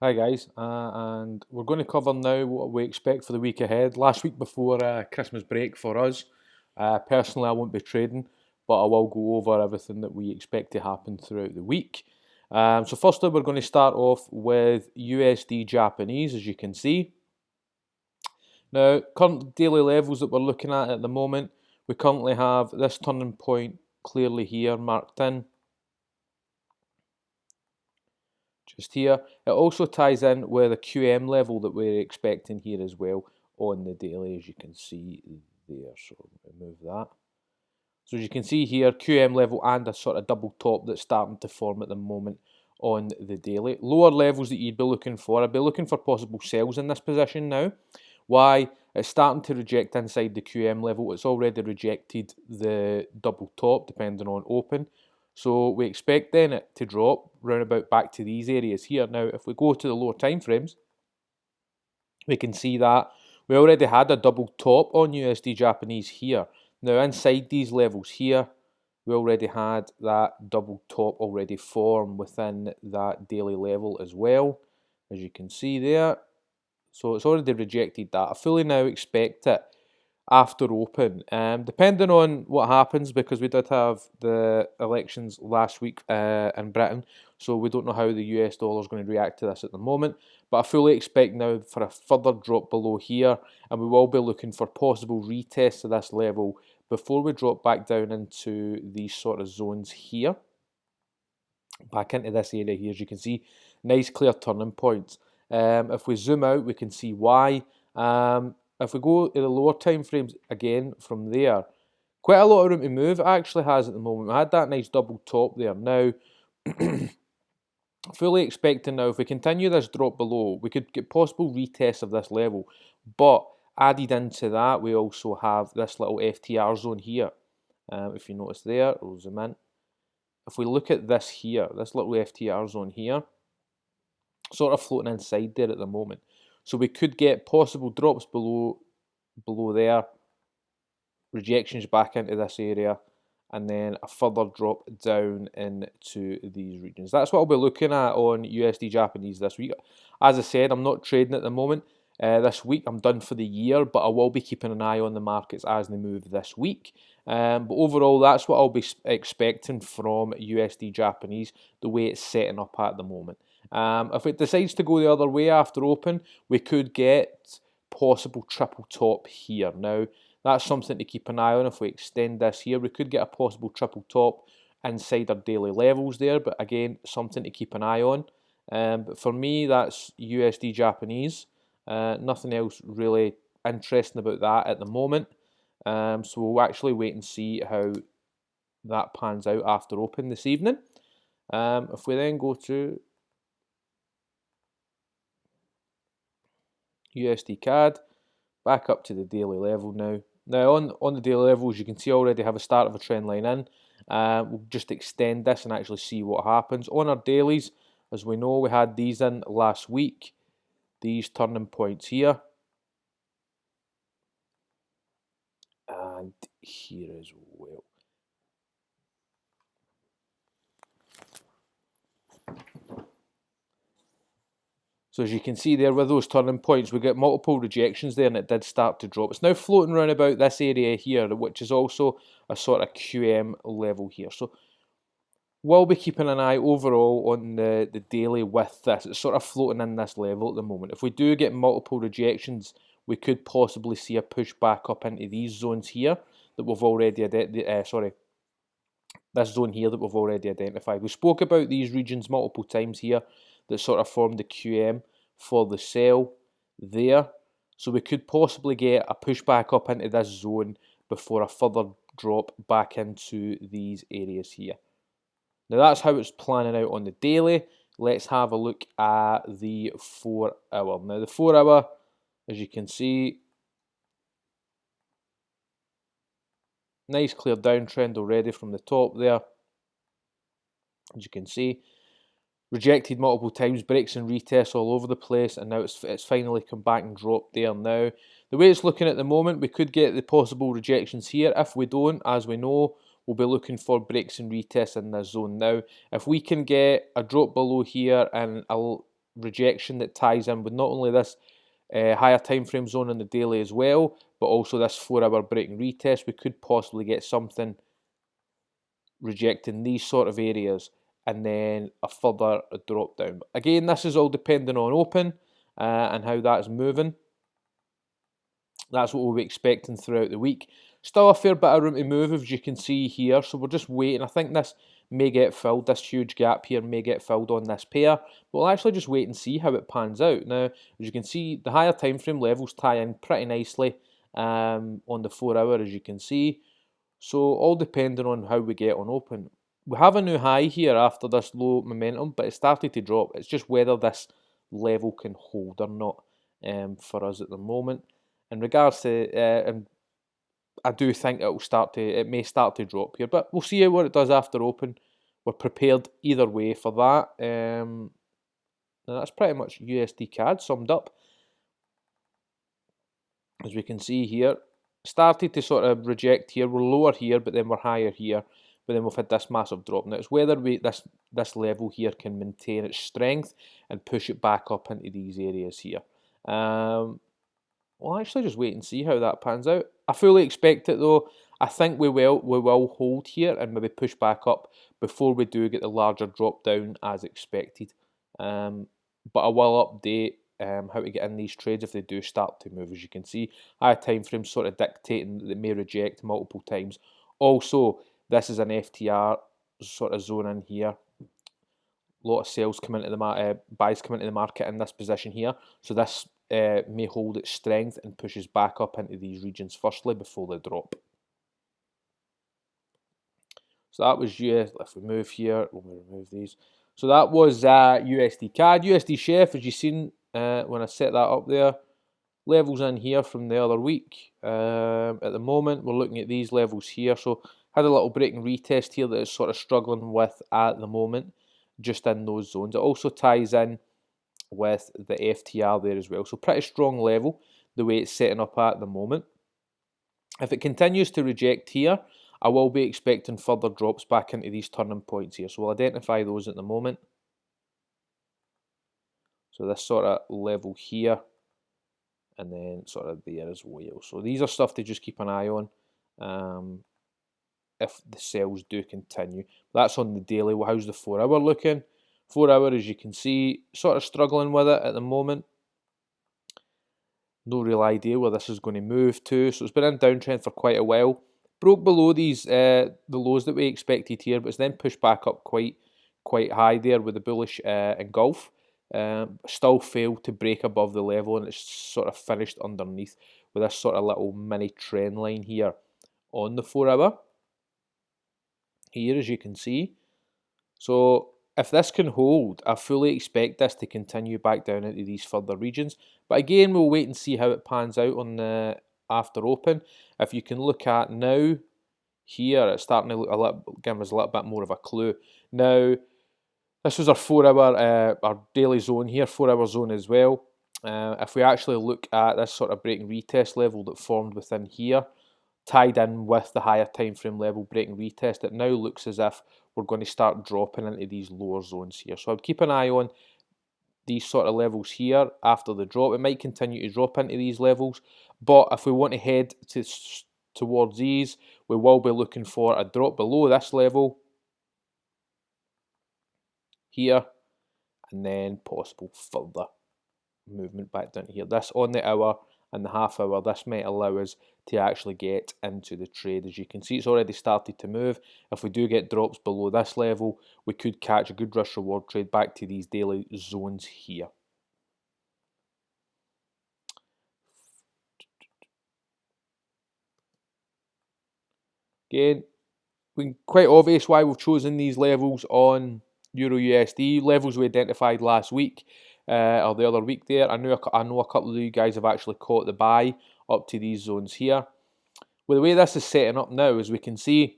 Hi guys, and we're going to cover now what we expect for the week ahead. Last week before Christmas break for us, personally I won't be trading, but I will go over everything that we expect to happen throughout the week. So firstly we're going to start off with USD Japanese, as you can see. Now, current daily levels that we're looking at the moment, we currently have this turning point clearly here marked in. Just here. It also ties in with a QM level that we're expecting here as well on the daily, as you can see there. So remove that. So as you can see here, QM level and a sort of double top that's starting to form at the moment on the daily. Lower levels that you'd be looking for, I'd be looking for possible sells in this position now. Why? It's starting to reject inside the QM level. It's already rejected the double top depending on open. So we expect then it to drop round about back to these areas here. Now if we go to the lower time frames, we can see that we already had a double top on USD Japanese here. Now inside these levels here, we already had that double top already form within that daily level as well, as you can see there. So it's already rejected that. I fully now expect it after open. Depending on what happens, because we did have the elections last week in Britain, so we don't know how the US dollar is going to react to this at the moment. But I fully expect now for a further drop below here, and we will be looking for possible retests of this level before we drop back down into these sort of zones here. Back into this area here, as you can see, nice clear turning points. If we zoom out, we can see why. If we go to the lower time frames again from there, quite a lot of room to move it actually has at the moment. We had that nice double top there. Now, fully expecting now, if we continue this drop below, we could get possible retests of this level. But added into that, we also have this little FTR zone here. If you notice there, we'll zoom in. If we look at this here, this little FTR zone here, sort of floating inside there at the moment. So we could get possible drops below there, rejections back into this area, and then a further drop down into these regions. That's what I'll be looking at on USD Japanese this week. As I said, I'm not trading at the moment. This week I'm done for the year, but I will be keeping an eye on the markets as they move this week. But overall, that's what I'll be expecting from USD Japanese, the way it's setting up at the moment. If it decides to go the other way after open, we could get possible triple top here. Now, that's something to keep an eye on. If we extend this here, we could get a possible triple top inside our daily levels there, but again, something to keep an eye on. But for me, that's USD Japanese. Nothing else really interesting about that at the moment. So we'll actually wait and see how that pans out after open this evening. If we then go to USD CAD, back up to the daily level now. Now on the daily levels, you can see already have a start of a trend line in. We'll just extend this and actually see what happens. On our dailies, as we know, we had these in last week. These turning points here. And here as well. So as you can see there with those turning points, we get multiple rejections there and it did start to drop. It's now floating around about this area here, which is also a sort of QM level here. So we'll be keeping an eye overall on the daily with this. It's sort of floating in this level at the moment. If we do get multiple rejections, we could possibly see a push back up into these zones here that we've already this zone here that we've already identified. We spoke about these regions multiple times here that sort of formed the QM for the sell there. So we could possibly get a push back up into this zone before a further drop back into these areas here. Now that's how it's planning out on the daily. Let's have a look at the 4 hour. Now the 4 hour, as you can see, nice clear downtrend already from the top there. As you can see, rejected multiple times, breaks and retests all over the place, and now it's finally come back and dropped there now. The way it's looking at the moment, we could get the possible rejections here. If we don't, as we know, we'll be looking for breaks and retests in this zone now. If we can get a drop below here and rejection that ties in with not only this higher time frame zone in the daily as well, but also this 4-hour break and retest. We could possibly get something rejecting these sort of areas and then a further drop down. Again, this is all depending on open and how that's moving. That's what we'll be expecting throughout the week. Still a fair bit of room to move, as you can see here, so we're just waiting. I think this may get filled, this huge gap here may get filled on this pair. We'll actually just wait and see how it pans out. Now, as you can see, the higher time frame levels tie in pretty nicely on the 4-hour, as you can see. So all depending on how we get on open. We have a new high here after this low momentum, but it started to drop. It's just whether this level can hold or not for us at the moment. In regards to, I do think it may start to drop here, but we'll see what it does after open. We're prepared either way for that. And that's pretty much USD CAD summed up. As we can see here, started to sort of reject here. We're lower here, but then we're higher here. But then we've had this massive drop. Now it's whether this level here can maintain its strength and push it back up into these areas here. We'll actually just wait and see how that pans out. I fully expect it though. I think we will hold here and maybe push back up before we do get the larger drop down as expected. But I will update how to get in these trades if they do start to move. As you can see, higher time frame sort of dictating that they may reject multiple times. Also, this is an FTR sort of zone in here. A lot of sales come into the buys come into the market in this position here. So this may hold its strength and pushes back up into these regions firstly before they drop. So that was if we move here, we'll remove these. So that was USD CAD. USD Chef, as you've seen when I set that up there, levels in here from the other week. At the moment, we're looking at these levels here. So had a little break and retest here that is sort of struggling with at the moment, just in those zones. It also ties in with the FTR there as well. So pretty strong level, the way it's setting up at the moment. If it continues to reject here, I will be expecting further drops back into these turning points here. So we'll identify those at the moment. So this sort of level here, and then sort of there as well. So these are stuff to just keep an eye on if the sales do continue. That's on the daily. Well, how's the 4-hour looking? 4-hour, as you can see, sort of struggling with it at the moment. No real idea where this is going to move to. So it's been in downtrend for quite a while. Broke below these the lows that we expected here, but it's then pushed back up quite high there with the bullish engulf. Still failed to break above the level, and it's sort of finished underneath with this sort of little mini trend line here on the 4-hour. Here, as you can see. So if this can hold, I fully expect this to continue back down into these further regions. But again, we'll wait and see how it pans out on the after open. If you can look at now, here it's starting to look give us a little bit more of a clue. Now, this was our 4-hour, our daily zone here, 4-hour zone as well. If we actually look at this sort of break and retest level that formed within here, tied in with the higher time frame level break and retest, it now looks as if we're going to start dropping into these lower zones here. So I'd keep an eye on these sort of levels here after the drop. It might continue to drop into these levels, but if we want to head towards these, we will be looking for a drop below this level here, and then possible further movement back down here. This on the hour and the half hour, this might allow us to actually get into the trade. As you can see, it's already started to move. If we do get drops below this level, we could catch a good risk reward trade back to these daily zones here. Again, quite obvious why we've chosen these levels on Euro USD, levels we identified last week or the other week there. I know a couple of you guys have actually caught the buy up to these zones here. Well, the way this is setting up now, as we can see,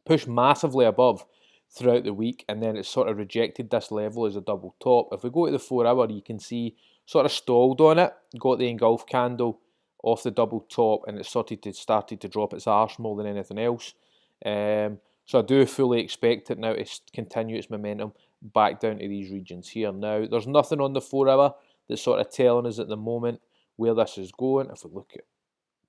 pushed massively above throughout the week, and then it's sort of rejected this level as a double top. If we go to the 4-hour, you can see sort of stalled on it, got the engulf candle off the double top, and it started to drop its arse more than anything else. So I do fully expect it now to continue its momentum back down to these regions here. Now, there's nothing on the 4 hour that's sort of telling us at the moment where this is going. If we look at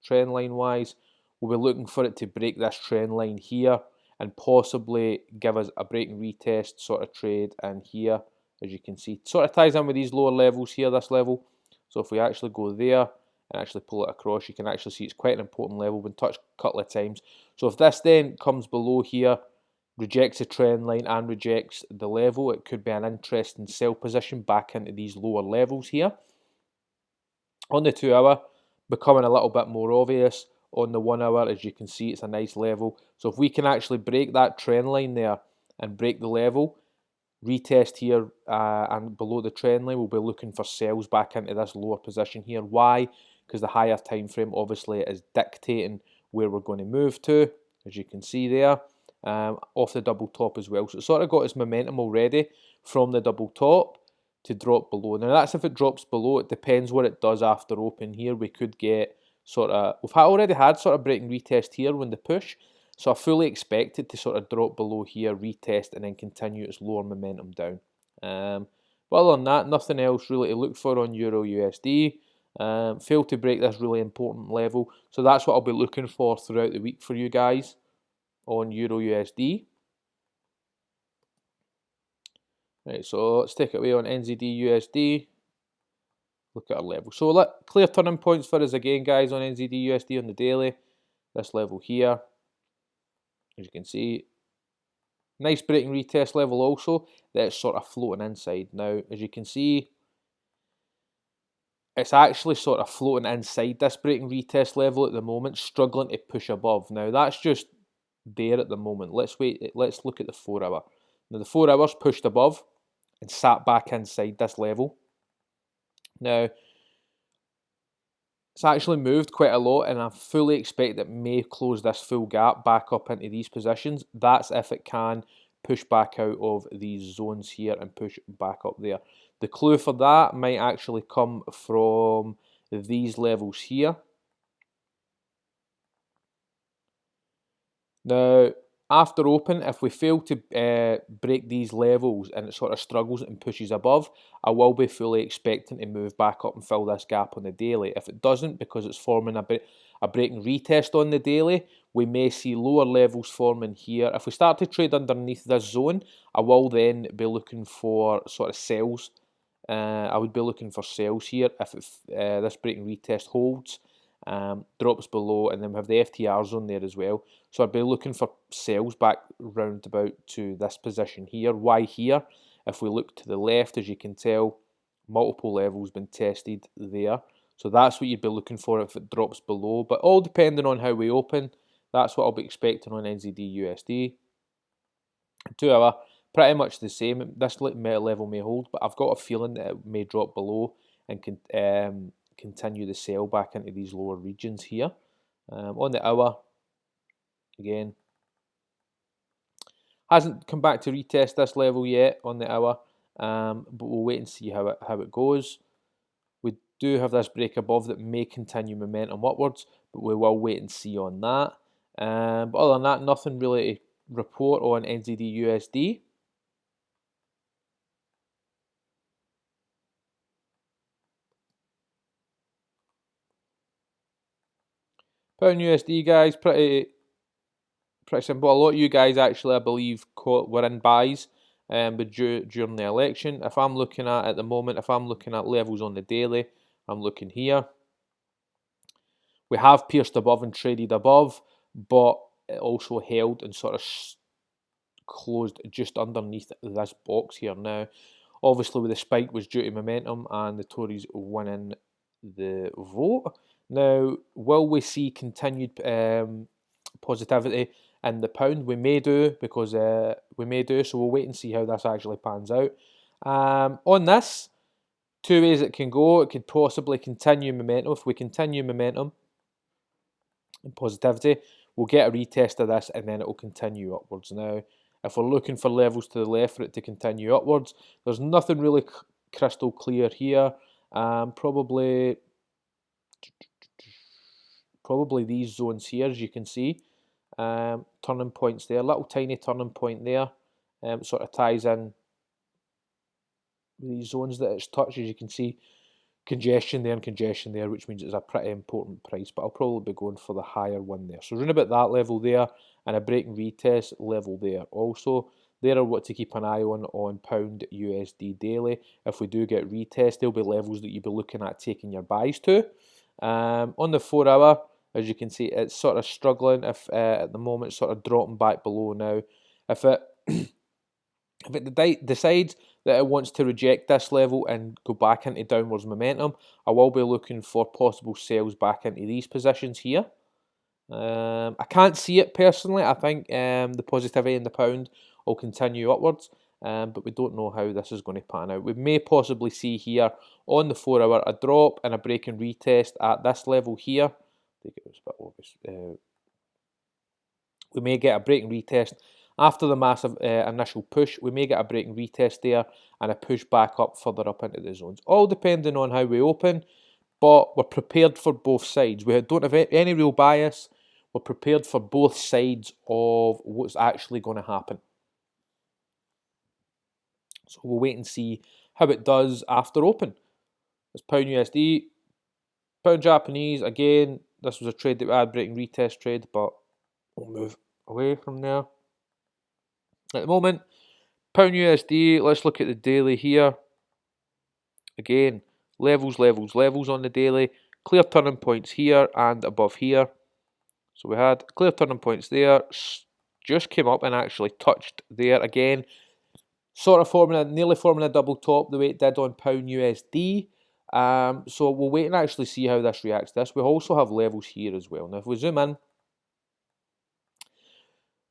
trend line wise, we'll be looking for it to break this trend line here and possibly give us a break and retest sort of trade in here, as you can see. Sort of ties in with these lower levels here, this level. So if we actually go there and actually pull it across, you can actually see it's quite an important level, been touched a couple of times. So if this then comes below here, rejects the trend line and rejects the level, it could be an interesting sell position back into these lower levels here. On the 2 hour, becoming a little bit more obvious. On the 1 hour, as you can see, it's a nice level. So if we can actually break that trend line there and break the level, retest here and below the trend line, we'll be looking for sells back into this lower position here. Why? Because the higher time frame obviously is dictating where we're going to move to, as you can see there, off the double top as well. So it sort of got its momentum already from the double top to drop below. Now that's if it drops below. It depends what it does after open here. We could get sort of, we've already had sort of break and retest here when the push. So I fully expect it to sort of drop below here, retest, and then continue its lower momentum down. But other than that, nothing else really to look for on Euro USD. Failed to break this really important level. So that's what I'll be looking for throughout the week for you guys on Euro USD. Right, so let's take it away on NZD USD. Look at our level. So clear turning points for us again, guys, on NZD USD on the daily. This level here, as you can see, nice break and retest level also that's sort of floating inside. Now, as you can see, it's actually sort of floating inside this break and retest level at the moment, struggling to push above. Now, that's just there at the moment. Let's look at the 4 hour. Now, the 4 hours pushed above and sat back inside this level. Now, it's actually moved quite a lot, and I fully expect it may close this full gap back up into these positions. That's if it can push back out of these zones here and push back up there. The clue for that might actually come from these levels here. Now, after open, if we fail to break these levels and it sort of struggles and pushes above, I will be fully expecting to move back up and fill this gap on the daily. If it doesn't, because it's forming a break and retest on the daily, we may see lower levels forming here. If we start to trade underneath this zone, I will then be looking for sort of sells. I would be looking for sells here if this break and retest holds. Drops below, and then we have the FTR zone there as well. So I'd be looking for sells back round about to this position here. Why here? If we look to the left, as you can tell, multiple levels been tested there. So that's what you'd be looking for if it drops below. But all depending on how we open, that's what I'll be expecting on NZD USD. 2 hour, pretty much the same. This level may hold, but I've got a feeling that it may drop below and continue the sell back into these lower regions here. On the hour, again, hasn't come back to retest this level yet on the hour, but we'll wait and see how it goes. We do have this break above that may continue momentum upwards, but we will wait and see on that. But other than that, nothing really to report on NZD USD. Pound USD, guys, pretty simple. A lot of you guys actually, I believe, were in buys but during the election. If I'm looking at the moment, if I'm looking at levels on the daily, I'm looking here. We have pierced above and traded above, but it also held and sort of closed just underneath this box here. Now, obviously, with the spike was due to momentum and the Tories winning the vote. Now, will we see continued positivity in the pound? We may do, because so we'll wait and see how this actually pans out. On this, two ways it can go. It could possibly continue momentum. If we continue momentum and positivity, we'll get a retest of this and then it will continue upwards. Now, if we're looking for levels to the left for it to continue upwards, there's nothing really crystal clear here. Probably these zones here, as you can see. Turning points there, little tiny turning point there. Sort of ties in these zones that it's touched, as you can see, congestion there and congestion there, which means it's a pretty important price, but I'll probably be going for the higher one there. So around about that level there, and a break and retest level there. Also, there are what to keep an eye on pound USD daily. If we do get retest, there'll be levels that you'll be looking at taking your buys to. On the 4 hour, as you can see, it's sort of struggling. If at the moment, it's sort of dropping back below now. If it if it decides that it wants to reject this level and go back into downwards momentum, I will be looking for possible sales back into these positions here. I can't see it personally. I think the positivity in the pound will continue upwards, but we don't know how this is going to pan out. We may possibly see here on the 4 hour a drop and a break and retest at this level here. I think it was a bit obvious. We may get a break and retest after the massive initial push. We may get a break and retest there and a push back up further up into the zones, all depending on how we open, but we're prepared for both sides. We don't have any real bias. We're prepared for both sides of what's actually going to happen. So we'll wait and see how it does after open. It's pound USD, pound Japanese. Again, this was a trade that we had, break and retest trade, but we'll move away from there. At the moment, pound USD, let's look at the daily here. Again, levels on the daily. Clear turning points here and above here. So we had clear turning points there, just came up and actually touched there again. Sort of nearly forming a double top the way it did on pound USD. So we'll wait and actually see how this reacts to this. We also have levels here as well. Now if we zoom in,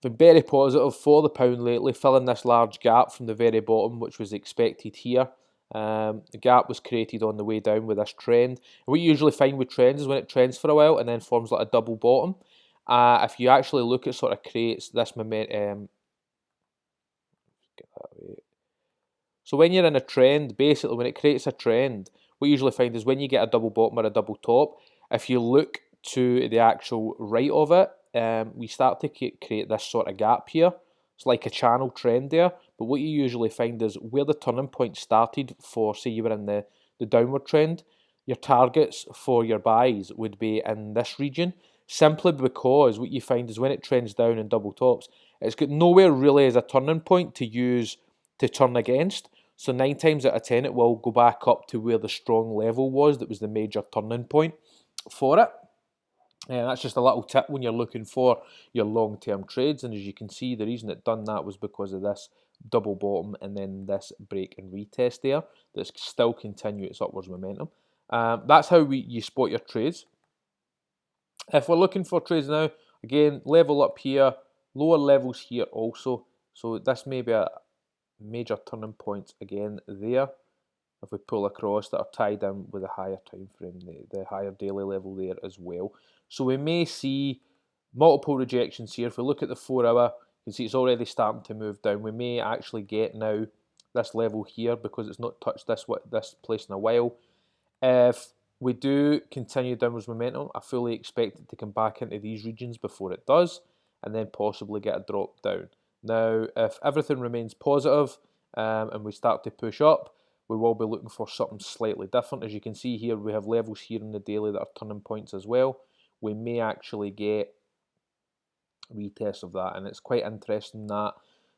been very positive for the pound lately, filling this large gap from the very bottom, which was expected here. The gap was created on the way down with this trend. And what you usually find with trends is when it trends for a while and then forms like a double bottom. If you actually look, it sort of creates this momentum. So when you're in a trend, basically when it creates a trend, what you usually find is when you get a double bottom or a double top, if you look to the actual right of it, we start to create this sort of gap here. It's like a channel trend there, but what you usually find is where the turning point started for, say you were in the downward trend, your targets for your buys would be in this region, simply because what you find is when it trends down and double tops, it's got nowhere really as a turning point to use to turn against. So 9 times out of 10 it will go back up to where the strong level was that was the major turning point for it. And that's just a little tip when you're looking for your long-term trades. And as you can see, the reason it done that was because of this double bottom and then this break and retest there that's still continue its upwards momentum. That's how you spot your trades. If we're looking for trades now, again, level up here, lower levels here also. So this may be a major turning point again there. If we pull across that are tied in with a higher time frame, the higher daily level there as well. So we may see multiple rejections here. If we look at the 4 hour, you can see it's already starting to move down. We may actually get now this level here because it's not touched this place in a while. If we do continue downwards momentum, I fully expect it to come back into these regions before it does, and then possibly get a drop down. Now, if everything remains positive and we start to push up, we will be looking for something slightly different. As you can see here, we have levels here in the daily that are turning points as well. We may actually get retests of that, and it's quite interesting that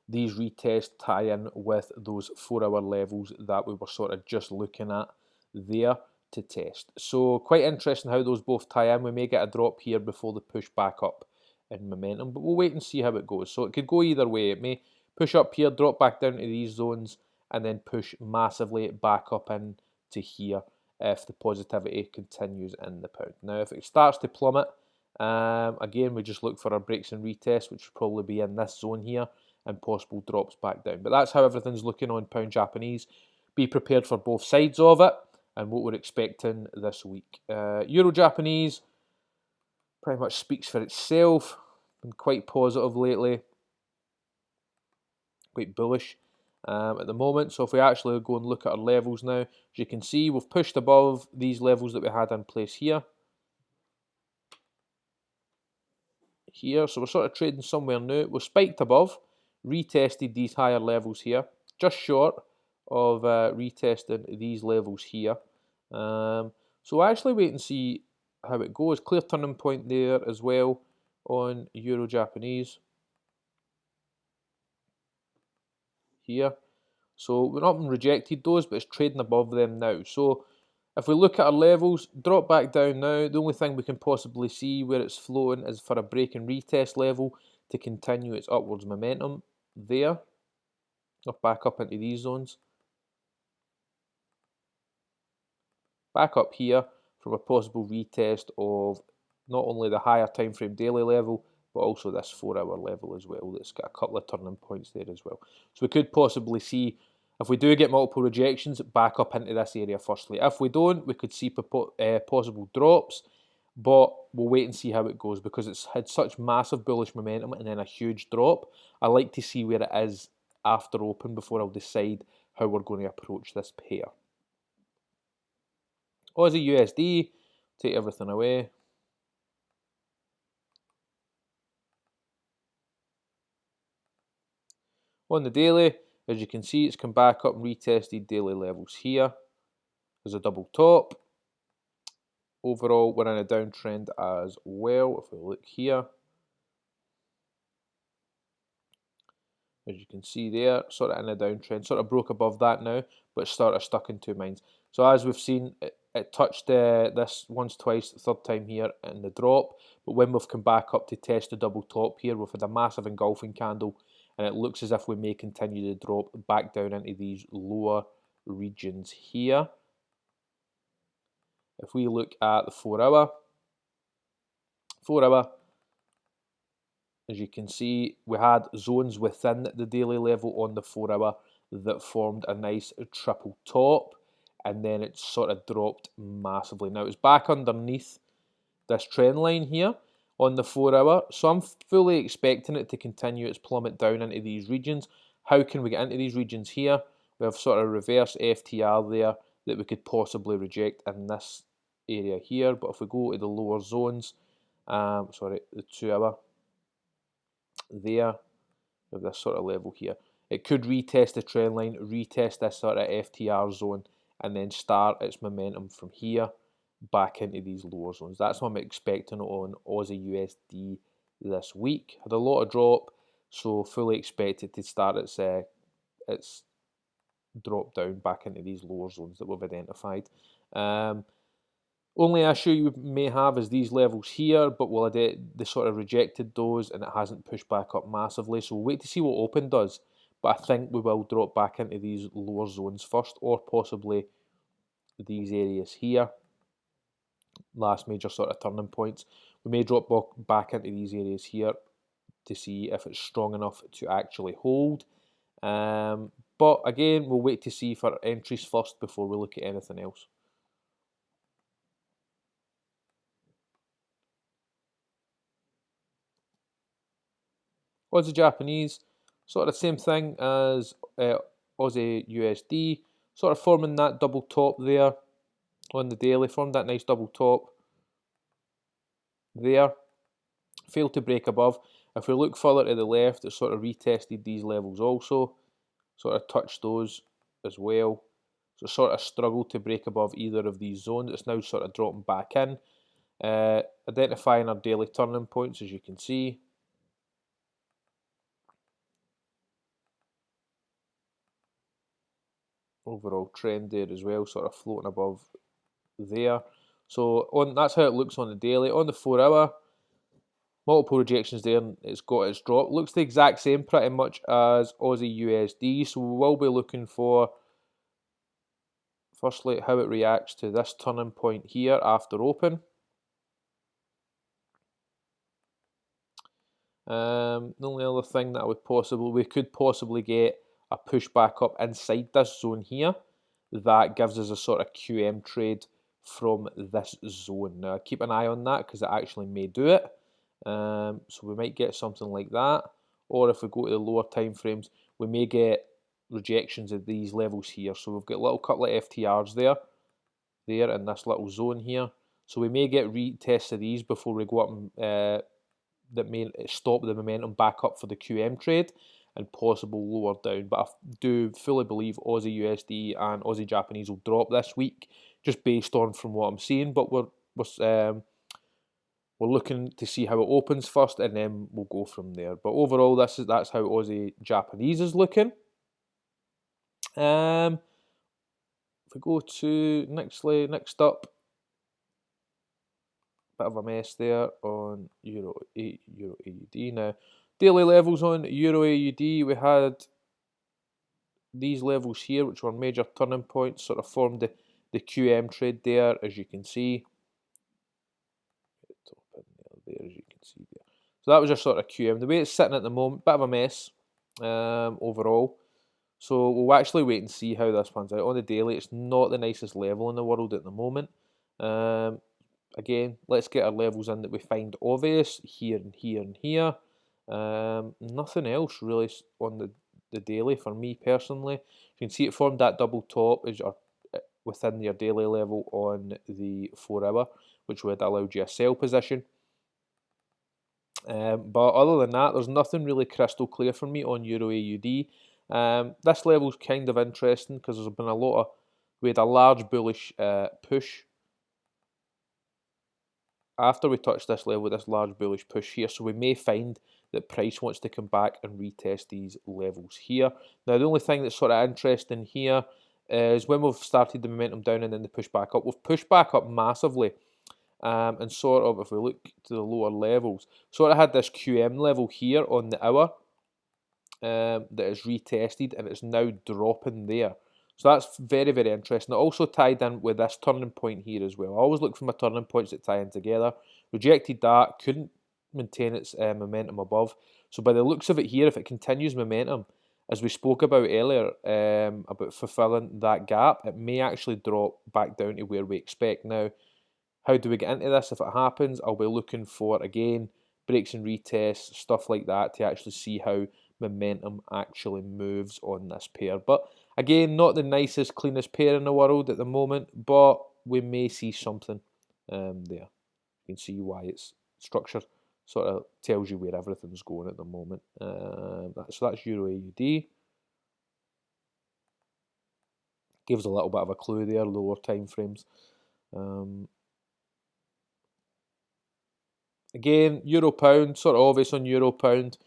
these retests tie in with those 4 hour levels that we were sort of just looking at there to test. So quite interesting how those both tie in. We may get a drop here before the push back up in momentum, but we'll wait and see how it goes. So it could go either way. It may push up here, drop back down to these zones, and then push massively back up into here if the positivity continues in the pound. Now, if it starts to plummet, again, we just look for our breaks and retests, which will probably be in this zone here, and possible drops back down. But that's how everything's looking on pound Japanese. Be prepared for both sides of it and what we're expecting this week. Euro Japanese pretty much speaks for itself. Been quite positive lately, quite bullish at the moment. So if we actually go and look at our levels now, as you can see, we've pushed above these levels that we had in place here. So we're sort of trading somewhere new. We're spiked above, retested these higher levels here, just short of retesting these levels here. So we'll actually wait and see how it goes. Clear turning point there as well on Euro Japanese here. So we're not rejected those, but it's trading above them now. So if we look at our levels, drop back down now. The only thing we can possibly see where it's flowing is for a break and retest level to continue its upwards momentum there, or back up into these zones. Back up here from a possible retest of not only the higher time frame daily level, but also this 4-hour level as well. That's got a couple of turning points there as well. So we could possibly see, if we do get multiple rejections, back up into this area firstly. If we don't, we could see possible drops, but we'll wait and see how it goes because it's had such massive bullish momentum and then a huge drop. I like to see where it is after open before I'll decide how we're going to approach this pair. Aussie USD, take everything away. On the daily, as you can see, it's come back up and retested daily levels here. There's a double top. Overall, we're in a downtrend as well. If we look here, as you can see there, sort of in a downtrend, sort of broke above that now, but sort of stuck in two minds. So as we've seen, it touched this once, twice, third time here in the drop, but when we've come back up to test the double top here, we've had a massive engulfing candle, and it looks as if we may continue to drop back down into these lower regions here. If we look at the 4-hour, as you can see, we had zones within the daily level on the 4-hour that formed a nice triple top, and then it sort of dropped massively. Now it's back underneath this trend line here on the 4-hour, so I'm fully expecting it to continue its plummet down into these regions. How can we get into these regions here? We have sort of reverse FTR there that we could possibly reject in this area here, but if we go to the lower zones, the 2-hour there, of this sort of level here, it could retest the trend line, retest this sort of FTR zone, and then start its momentum from here back into these lower zones. That's what I'm expecting on Aussie USD this week. Had a lot of drop, so fully expect it to start its drop down back into these lower zones that we've identified. Only issue you may have is these levels here, but they sort of rejected those and it hasn't pushed back up massively. So we'll wait to see what open does. But I think we will drop back into these lower zones first, or possibly these areas here. Last major sort of turning points. We may drop back into these areas here to see if it's strong enough to actually hold. But again, we'll wait to see for entries first before we look at anything else. Aussie Japanese, sort of same thing as Aussie USD, sort of forming that double top there on the daily, formed that nice double top there, failed to break above. If we look further to the left, it sort of retested these levels also, sort of touched those as well. So sort of struggled to break above either of these zones. It's now sort of dropping back in. Identifying our daily turning points, as you can see. Overall trend there as well, sort of floating above there. So that's how it looks on the daily. On the 4-hour, multiple rejections there, and it's got its drop. Looks the exact same pretty much as Aussie USD, so we will be looking for, firstly, how it reacts to this turning point here after open. The only other thing that we could possibly get a push back up inside this zone here. That gives us a sort of QM trade from this zone. Now, keep an eye on that because it actually may do it. So we might get something like that. Or if we go to the lower time frames, we may get rejections of these levels here. So we've got a little couple of FTRs there in this little zone here. So we may get retests of these before we go up and that may stop the momentum back up for the QM trade. and possible lower down. But I do fully believe Aussie USD and Aussie Japanese will drop this week, just based on from what I'm seeing. But we're looking to see how it opens first, and then we'll go from there. But overall, that's how Aussie Japanese is looking. If we go to next up, bit of a mess there on Euro AUD. Now, daily levels on Euro AUD, we had these levels here, which were major turning points, sort of formed the QM trade there, as you can see. Top in there, as you can see there. So that was your sort of QM. The way it's sitting at the moment, bit of a mess overall. So we'll actually wait and see how this pans out. On the daily, it's not the nicest level in the world at the moment. Again, let's get our levels in that we find obvious here and here and here. Nothing else really on the daily for me personally. You can see it formed that double top as your within your daily level on the 4 hour, which would have allowed you a sell position. But other than that, there's nothing really crystal clear for me on Euro AUD. This level's kind of interesting because there's been we had a large bullish push after we touched this level, this large bullish push here. So we may find that price wants to come back and retest these levels here. Now, the only thing that's sort of interesting here is when we've started the momentum down and then the push back up, we've pushed back up massively. And sort of, if we look to the lower levels, sort of had this QM level here on the hour that is retested, and it's now dropping there. So that's very, very interesting. It also tied in with this turning point here as well. I always look for my turning points that tie in together. Rejected that, couldn't maintain its momentum above. So by the looks of it here, if it continues momentum, as we spoke about earlier, about fulfilling that gap, it may actually drop back down to where we expect now. How do we get into this? If it happens, I'll be looking for, again, breaks and retests, stuff like that, to actually see how momentum actually moves on this pair. But again, not the nicest, cleanest pair in the world at the moment, but we may see something there. You can see why it's structured. Sort of tells you where everything's going at the moment. So that's Euro AUD. Gives a little bit of a clue there, lower time frames. Again, Euro Pound, sort of obvious on Euro Pound.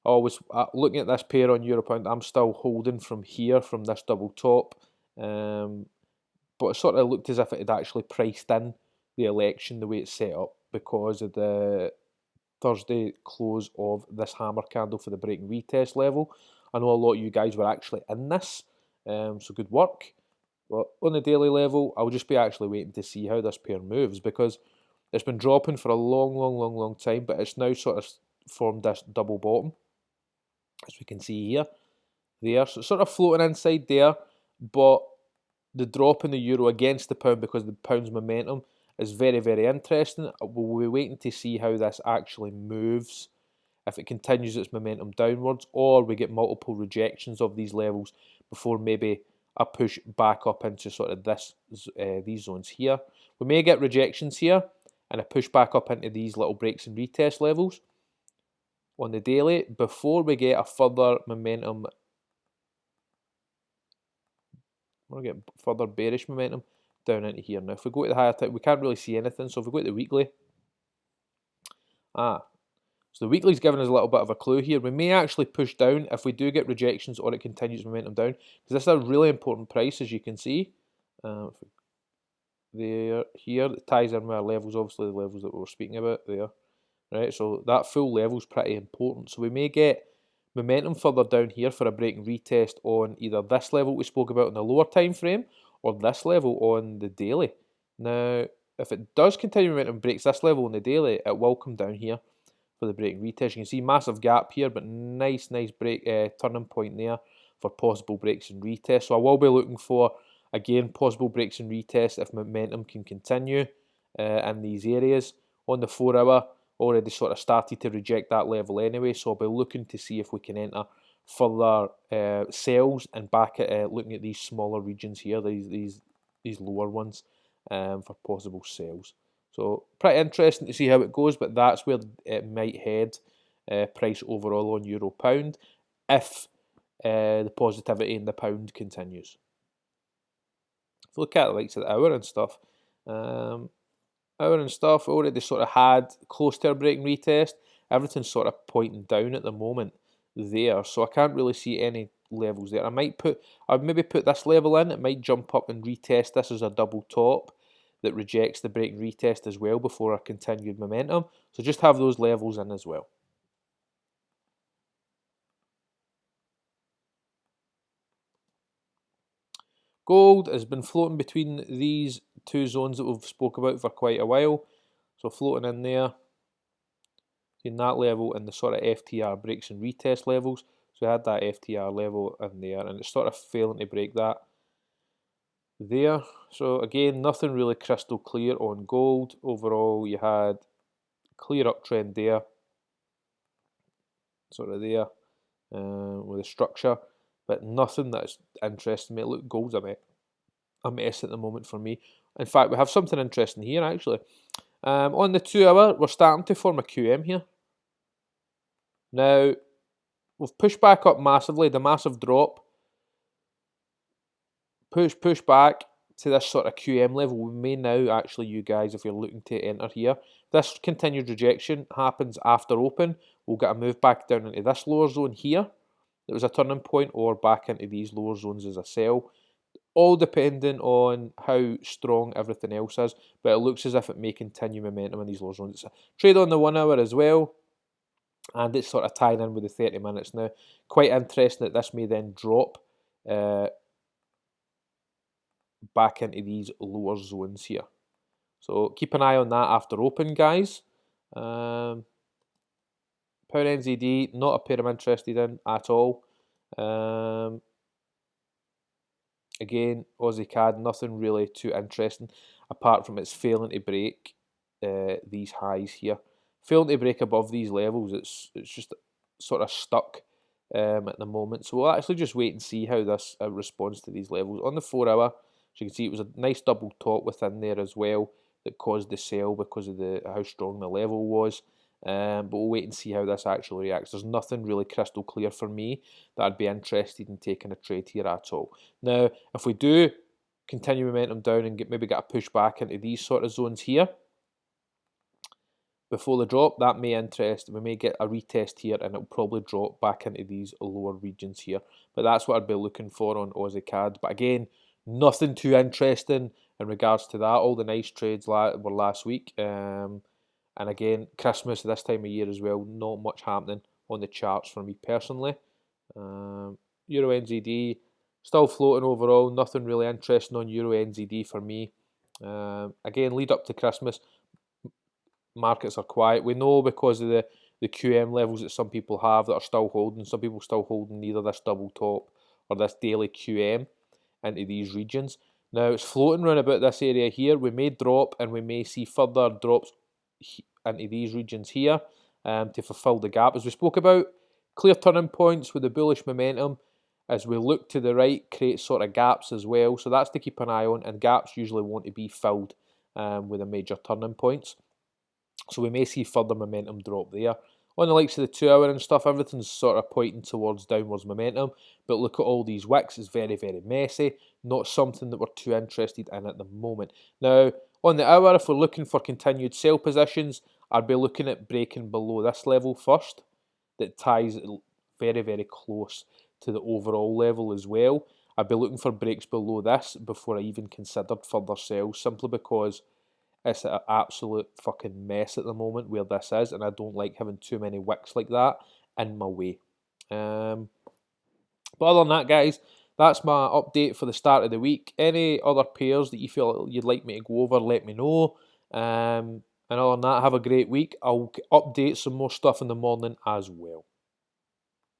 Always looking at this pair on Euro Pound, I'm still holding from here, from this double top. But it sort of looked as if it had actually priced in the election the way it's set up because of the Thursday close of this hammer candle for the break and retest level. I know a lot of you guys were actually in this, so good work. But on the daily level, I'll just be actually waiting to see how this pair moves because it's been dropping for a long time, but it's now sort of formed this double bottom, as we can see here, there. So it's sort of floating inside there, but the drop in the euro against the pound because of the pound's momentum is very, very interesting. We'll be waiting to see how this actually moves, if it continues its momentum downwards, or we get multiple rejections of these levels before maybe a push back up into sort of these zones here. We may get rejections here and a push back up into these little breaks and retest levels on the daily before we get a further momentum. We're going to get further bearish momentum down into here. Now, if we go to the higher time, we can't really see anything. So if we go to the weekly, so the weekly's giving us a little bit of a clue here. We may actually push down if we do get rejections or it continues momentum down, because this is a really important price, as you can see. There, here, it ties in with our levels, obviously the levels that we were speaking about there. Right, so that full level is pretty important. So we may get momentum further down here for a break and retest on either this level we spoke about in the lower time frame or this level on the daily. Now, if it does continue momentum, breaks this level on the daily, it will come down here for the break and retest. You can see massive gap here, but nice break turning point there for possible breaks and retests. So I will be looking for, again, possible breaks and retests if momentum can continue in these areas. On the 4 hour, already sort of started to reject that level anyway, so I'll be looking to see if we can enter further sells and back at looking at these smaller regions here, these lower ones, for possible sells. So pretty interesting to see how it goes, but that's where it might head price overall on Euro Pound. if the positivity in the pound continues. If you look at the likes of the hour and stuff, already sort of had close to a break and retest. Everything's sort of pointing down at the moment there, so I can't really see any levels there. I'd maybe put this level in. It might jump up and retest this as a double top that rejects the break and retest as well before a continued momentum. So just have those levels in as well. Gold has been floating between these two zones that we've spoke about for quite a while. So floating in there, in that level and the sort of FTR breaks and retest levels. So we had that FTR level in there and it's sort of failing to break that there. So again, nothing really crystal clear on gold. Overall, you had clear uptrend there, sort of there, with a structure, but nothing that's interesting me. Look, gold's a mess at the moment for me. In fact, we have something interesting here actually. On the 2 hour, we're starting to form a QM here. Now, we've pushed back up massively, the massive drop. Push back to this sort of QM level. We may now actually, you guys, if you're looking to enter here, if this continued rejection happens after open, we'll get a move back down into this lower zone here. That was a turning point, or back into these lower zones as a sell. All depending on how strong everything else is, but it looks as if it may continue momentum in these lower zones. It's a trade on the 1 hour as well, and it's sort of tying in with the 30 minutes now. Quite interesting that this may then drop back into these lower zones here. So keep an eye on that after open, guys. Pound NZD, not a pair I'm interested in at all. Again, Aussie CAD, nothing really too interesting apart from it's failing to break these highs here. Failing to break above these levels, it's just sort of stuck at the moment. So we'll actually just wait and see how this responds to these levels. On the 4 hour, as you can see, it was a nice double top within there as well that caused the sell because of how strong the level was. But we'll wait and see how this actually reacts. There's nothing really crystal clear for me that I'd be interested in taking a trade here at all. Now, if we do continue momentum down and maybe get a push back into these sort of zones here before the drop, that may interest. We may get a retest here and it'll probably drop back into these lower regions here. But that's what I'd be looking for on Aussie CAD. But again, nothing too interesting in regards to that. All the nice trades were last week. And again, Christmas this time of year as well, not much happening on the charts for me personally. Euro NZD, still floating overall, nothing really interesting on Euro NZD for me. Again, lead up to Christmas, markets are quiet. We know because of the QM levels that some people have that are still holding, some people still holding either this double top or this daily QM into these regions. Now, it's floating around about this area here. We may drop and we may see further drops into these regions here to fulfill the gap. As we spoke about, clear turning points with the bullish momentum as we look to the right create sort of gaps as well. So that's to keep an eye on, and gaps usually want to be filled with the major turning points. So we may see further momentum drop there. On the likes of the 2 hour and stuff, everything's sort of pointing towards downwards momentum. But look at all these wicks, it's very, very messy. Not something that we're too interested in at the moment. Now, on the hour, if we're looking for continued sell positions, I'd be looking at breaking below this level first. That ties very, very close to the overall level as well. I'd be looking for breaks below this before I even considered further sells, simply because it's an absolute fucking mess at the moment where this is, and I don't like having too many wicks like that in my way. But other than that, guys, that's my update for the start of the week. Any other pairs that you feel you'd like me to go over, let me know. And other than that, have a great week. I'll update some more stuff in the morning as well.